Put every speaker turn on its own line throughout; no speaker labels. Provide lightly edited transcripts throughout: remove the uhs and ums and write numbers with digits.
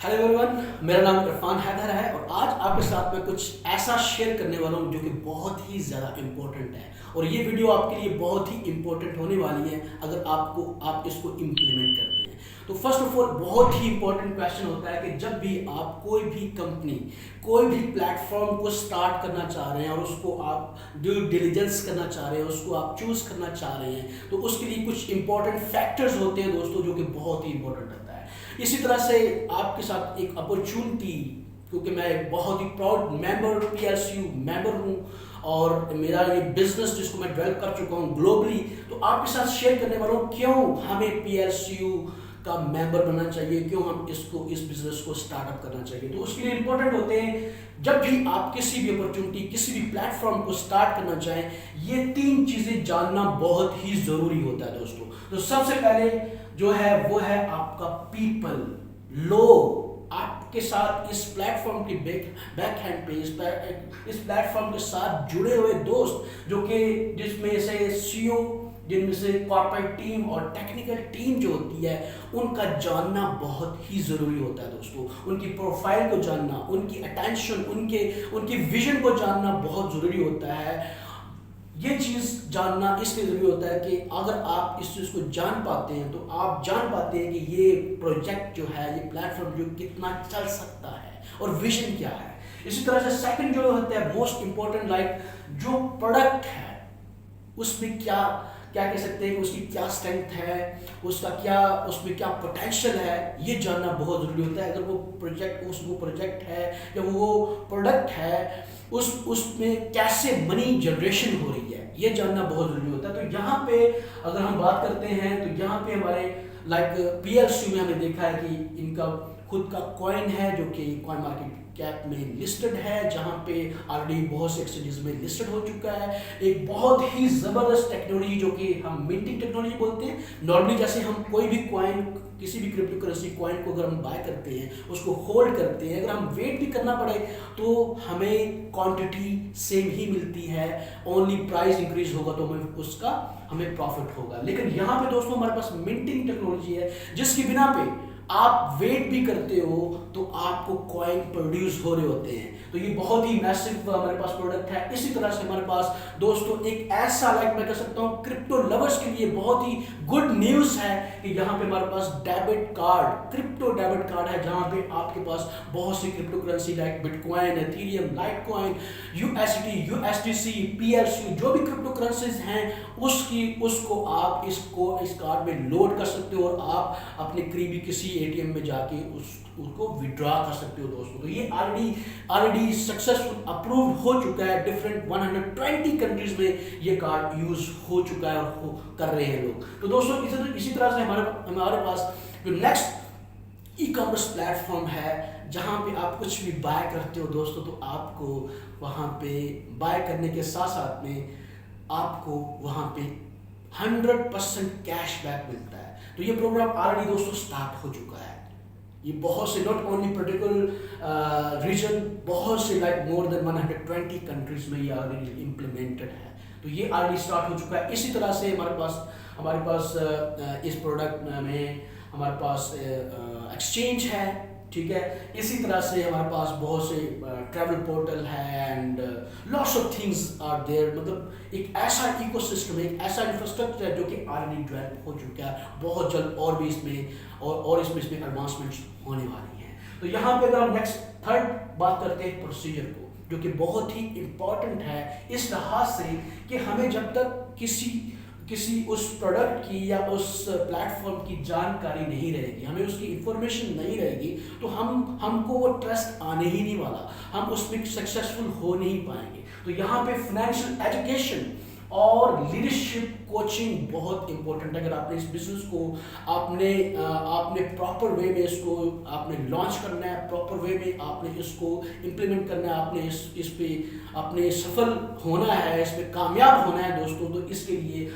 Hello everyone, मेरा नाम इरफान हैदर है और आज आपके साथ मैं कुछ ऐसा शेयर करने वाला हूँ जो कि बहुत ही ज़्यादा इम्पोर्टेंट है। और ये वीडियो आपके लिए बहुत ही इम्पोर्टेंट होने वाली है अगर आप इसको इम्प्लीमेंट करते हैं। तो फर्स्ट ऑफ ऑल बहुत ही इम्पोर्टेंट क्वेश्चन होता है कि जब भी आप कोई भी कंपनी, कोई भी प्लेटफॉर्म को स्टार्ट करना चाह रहे हैं और उसको आप ड्यू डिलिजेंस करना चाह रहे हैं, उसको आप चूज करना चाह रहे हैं, तो उसके लिए कुछ इंपॉर्टेंट फैक्टर्स होते हैं दोस्तों, जो कि बहुत ही इंपॉर्टेंट होता है। इसी तरह से आपके साथ एक अपॉर्चुनिटी, क्योंकि मैं एक बहुत ही प्राउड मेंबर पीएलसीयू मेंबर हूँ और मेरा ये बिजनेस जिसको मैं डेवलप कर चुका हूँ ग्लोबली, तो आपके साथ शेयर करने वाला हूँ क्यों हमें पीएलसीयू का मेंबर बनना चाहिए, क्यों हम इस बिजनेस को स्टार्टअप करना चाहिए। तो उसके लिए इंपॉर्टेंट होते हैं, जब भी आप किसी भी अपॉर्चुनिटी, किसी भी प्लेटफॉर्म को स्टार्ट करना चाहें, ये 3 चीजें जानना बहुत ही जरूरी होता है दोस्तों। तो सबसे पहले जो है वो है आपका पीपल, लोग आपके साथ इस प्लेटफॉर्म की बैक हैंड पे इस प्लेटफॉर्म के साथ जुड़े हुए दोस्त, जो कि जिसमें से सीईओ, जिनमें से कॉर्पोरेट टीम और टेक्निकल टीम जो होती है, उनका जानना बहुत ही ज़रूरी होता है दोस्तों। उनकी प्रोफाइल को जानना, उनकी अटेंशन, उनकी विजन को जानना बहुत ज़रूरी होता है। ये चीज़ जानना इसलिए ज़रूरी होता है कि अगर आप इस चीज़ को जान पाते हैं तो आप जान पाते हैं कि ये प्रोजेक्ट जो है, ये प्लेटफॉर्म जो कितना चल सकता है और विजन क्या है। इसी तरह से सेकंड जो होता है मोस्ट इंपॉर्टेंट, लाइक जो प्रोडक्ट है उसमें क्या क्या कह सकते हैं कि उसकी क्या स्ट्रेंथ है, उसमें क्या पोटेंशियल है, ये जानना बहुत ज़रूरी होता है। अगर वो प्रोजेक्ट है या वो प्रोडक्ट है, उसमें कैसे मनी जनरेशन हो रही है, ये जानना बहुत ज़रूरी होता है। तो यहाँ पे अगर हम बात करते हैं तो यहाँ पे हमारे पीएलसीयू में हमने देखा है कि इनका खुद का कॉइन है जो कि कॉइन मार्केट कैप में लिस्टेड है, जहाँ पे ऑलरेडी बहुत से एक्सचेंजेस में लिस्टेड हो चुका है। एक बहुत ही ज़बरदस्त टेक्नोलॉजी जो कि हम मिंटिंग टेक्नोलॉजी बोलते हैं। नॉर्मली जैसे हम कोई भी कॉइन, किसी भी क्रिप्टो करेंसी कॉइन को अगर हम बाय करते हैं, उसको होल्ड करते हैं, अगर हम वेट भी करना पड़े तो हमें क्वांटिटी सेम ही मिलती है, ओनली प्राइस इंक्रीज होगा तो हमें प्रॉफिट होगा। लेकिन यहाँ पे दोस्तों हमारे पास मिंटिंग टेक्नोलॉजी है, जिसकी बिना पे आप वेट भी करते हो तो आपको कॉइन प्रोड्यूस हो रहे होते हैं। तो ये बहुत ही मैसिव हमारे पास प्रोडक्ट है। इसी तरह से हमारे पास दोस्तों एक ऐसा, मैं कह सकता हूँ क्रिप्टो लवर्स के लिए बहुत ही गुड न्यूज़ है कि यहाँ पे हमारे पास debit card, crypto debit card है, जहाँ पे आपके पास बहुत सी crypto currency like Bitcoin, Ethereum, Litecoin, USD, USDC, PLCU, जो भी क्रिप्टो करेंसीज हैं उसको आप इस कार्ड में लोड कर सकते हो और आप अपने करीबी किसी एटीएम में जाके उसको विड्रॉ कर सकते हो दोस्तों। तो ये ऑलरेडी सक्सेसफुल अप्रूव हो चुका है। डिफरेंट 120 कंट्रीज में ये कार्ड यूज हो चुका है और कर रहे हैं लोग। तो दोस्तों इसी तरह से हमारे पास जो नेक्स्ट ई कॉमर्स प्लेटफॉर्म है, जहाँ पे आप कुछ भी बाय करते हो दोस्तों, तो आपको वहाँ पे बाय करने के साथ साथ में आपको वहाँ पे 100% कैशबैक मिलता है। तो ये प्रोग्राम ऑलरेडी दोस्तों स्टार्ट हो चुका है। ये बहुत से, नॉट ओनली पर्टिकुलर रीजन, बहुत से मोर देन 120 कंट्रीज में ये ऑलरेडी इम्प्लीमेंटेड है। तो ये ऑलरेडी स्टार्ट हो चुका है। इसी तरह से हमारे पास इस प्रोडक्ट में हमारे पास एक्सचेंज है, ठीक है। इसी तरह से हमारे पास बहुत से ट्रैवल पोर्टल है and lots of things are there. मतलब एक ऐसा इकोसिस्टम, एक ऐसा इंफ्रास्ट्रक्चर है जो कि ऑलरेडी डेवलप हो चुका है। बहुत जल्द और भी इसमें एडवांसमेंट्स होने वाली हैं। तो यहाँ पे अगर हम नेक्स्ट थर्ड बात करते हैं प्रोसीजर को, जो कि बहुत ही इम्पॉर्टेंट है इस लिहाज से कि हमें जब तक किसी उस प्रोडक्ट की या उस प्लेटफॉर्म की जानकारी नहीं रहेगी, हमें उसकी इंफॉर्मेशन नहीं रहेगी, तो हमको वो ट्रस्ट आने ही नहीं वाला, हम उसमें सक्सेसफुल हो नहीं पाएंगे। तो यहाँ पे फाइनेंशियल एजुकेशन और लीडरशिप कोचिंग बहुत इंपॉर्टेंट है। अगर आपने इस बिजनेस को आपने प्रॉपर वे में इसको आपने लॉन्च करना है, प्रॉपर वे में आपने इसको इम्प्लीमेंट करना है, आपने इस पे आपने सफल होना है, इस पे कामयाब होना है दोस्तों, तो इसके लिए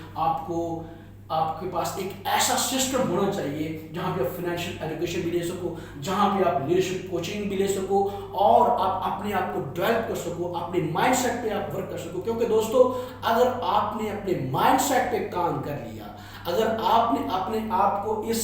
आपके पास एक ऐसा सिस्टम होना चाहिए जहाँ पे आप फाइनेंशियल एजुकेशन भी ले सको, जहाँ पे आप लीडरशिप कोचिंग भी ले सको और आप अपने आप को डेवलप कर सको, अपने माइंडसेट पे आप वर्क कर सको। क्योंकि दोस्तों अगर आपने अपने माइंडसेट पे काम कर लिया, अगर आपने अपने आप को इस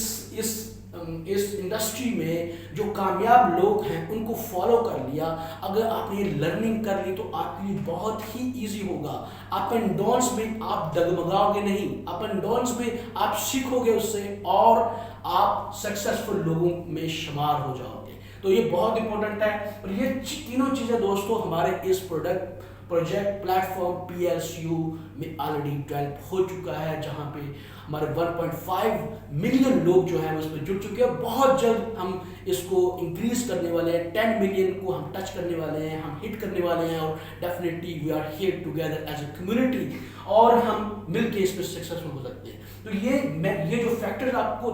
इस इंडस्ट्री में जो कामयाब लोग हैं उनको फॉलो कर लिया, अगर आपने ये लर्निंग कर ली तो आपके लिए बहुत ही इजी होगा। अप एंड डाउन्स में आप डगमगाओगे नहीं, अप एंड डाउन्स में आप सीखोगे उससे और आप सक्सेसफुल लोगों में शुमार हो जाओगे। तो ये बहुत इंपॉर्टेंट है। और ये तीनों चीज़ें दोस्तों हमारे इस प्रोजेक्ट प्लेटफॉर्म PLCU में ऑलरेडी डेवलप हो चुका है, जहां पे हमारे 1.5 मिलियन लोग जो हैं उस पर जुड़ चुके हैं। बहुत जल्द हम इसको इंक्रीज करने वाले हैं, 10 मिलियन को हम टच करने वाले हैं, हम हिट करने वाले हैं। और definitely we are here together as a community, और हम मिलके इस पर सक्सेसफुल हो सकते हैं। तो ये जो फैक्टर्स आपको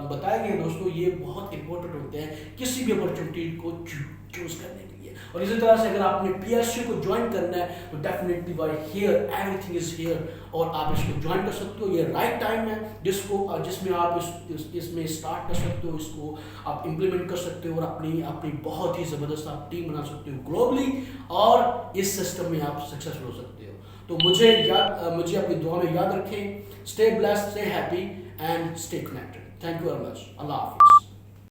बताए गए दोस्तों, ये बहुत इंपॉर्टेंट होते हैं किसी भी अपॉर्चुनिटी को चूज करने के लिए। और इसी तरह से अगर आपने PLCU को ज्वाइन करना है तो definitely we are here, everything is here, और आप इसको ज्वाइन कर सकते हो। ये राइट टाइम है जिसमें आप इसमें स्टार्ट कर सकते हो, इसको आप इम्प्लीमेंट कर सकते हो और अपनी बहुत ही ज़बरदस्त आप टीम बना सकते हो ग्लोबली, और इस सिस्टम में आप सक्सेसफुल हो सकते हो। तो मुझे अपनी दुआ में याद रखें। Stay blessed, stay happy and stay connected. Thank you very much. अल्लाह हाफिज़।